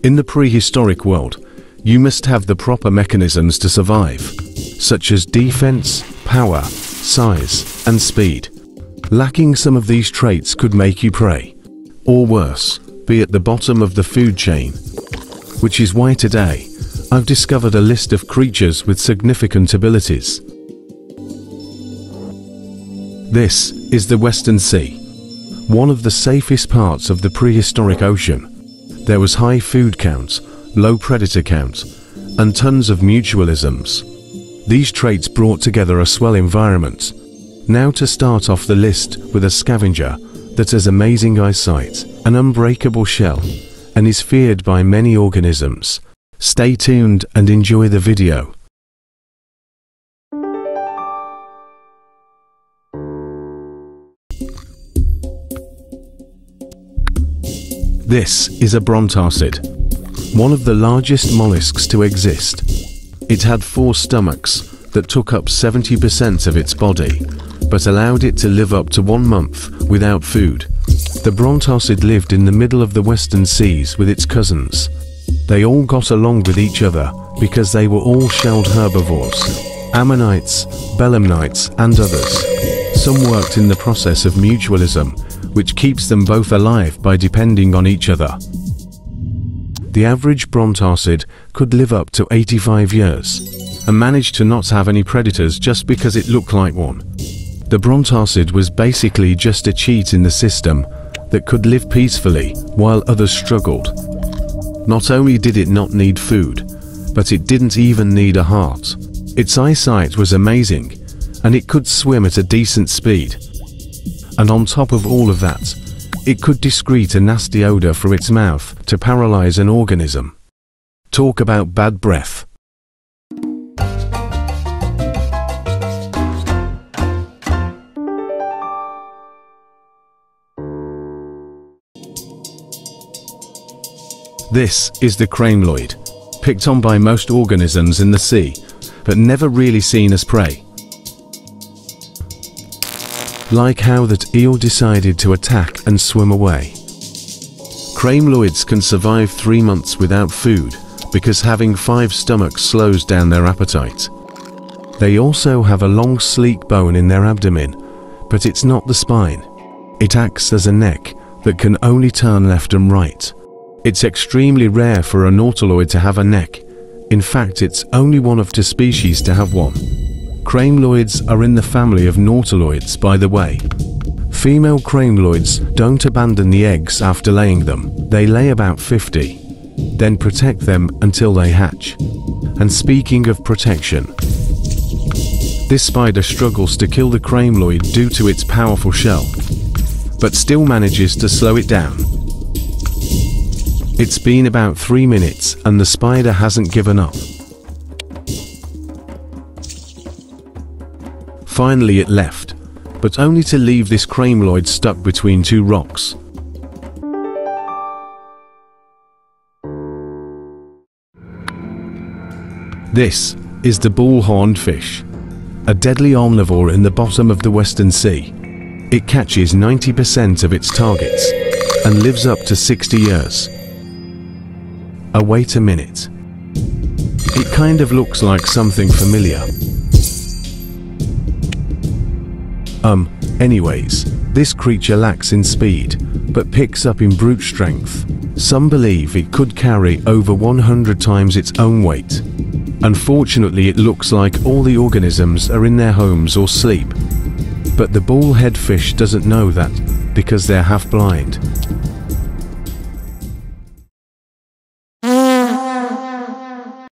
In the prehistoric world, you must have the proper mechanisms to survive, such as defense, power, size, and speed. Lacking some of these traits could make you prey, or worse, be at the bottom of the food chain. Which is why today, I've discovered a list of creatures with significant abilities. This is the Western Sea, one of the safest parts of the prehistoric ocean. There was high food count, low predator count, and tons of mutualisms. These traits brought together a swell environment. Now to start off the list with a scavenger that has amazing eyesight, an unbreakable shell, and is feared by many organisms. Stay tuned and enjoy the video. This is a brontacid, one of the largest mollusks to exist. It had 4 stomachs that took up 70% of its body, but allowed it to live up to 1 month without food. The brontacid lived in the middle of the Western Seas with its cousins. They all got along with each other because they were all shelled herbivores, ammonites, belemnites, and others. Some worked in the process of mutualism, which keeps them both alive by depending on each other. The average brontacid could live up to 85 years, and managed to not have any predators just because it looked like one. The brontacid was basically just a cheat in the system that could live peacefully while others struggled. Not only did it not need food, but it didn't even need a heart. Its eyesight was amazing, and it could swim at a decent speed. And on top of all of that, it could excrete a nasty odor from its mouth to paralyze an organism. Talk about bad breath. This is the craneloid, picked on by most organisms in the sea, but never really seen as prey. Like how that eel decided to attack and swim away. Craneloids can survive 3 months without food because having 5 stomachs slows down their appetite. They also have a long sleek bone in their abdomen, but it's not the spine. It acts as a neck that can only turn left and right. It's extremely rare for a nautiloid to have a neck. In fact, it's only one of 2 species to have one. Craneloids are in the family of nautiloids, by the way. Female craneloids don't abandon the eggs after laying them. They lay about 50, then protect them until they hatch. And speaking of protection, this spider struggles to kill the craneloid due to its powerful shell, but still manages to slow it down. It's been about 3 minutes and the spider hasn't given up. Finally it left, but only to leave this craneloid stuck between 2 rocks. This is the bull-horned fish, a deadly omnivore in the bottom of the Western Sea. It catches 90% of its targets and lives up to 60 years. Oh, wait a minute. It kind of looks like something familiar. Anyways, this creature lacks in speed, but picks up in brute strength. Some believe it could carry over 100 times its own weight. Unfortunately, it looks like all the organisms are in their homes or sleep. But the bullhead fish doesn't know that, because they're half blind.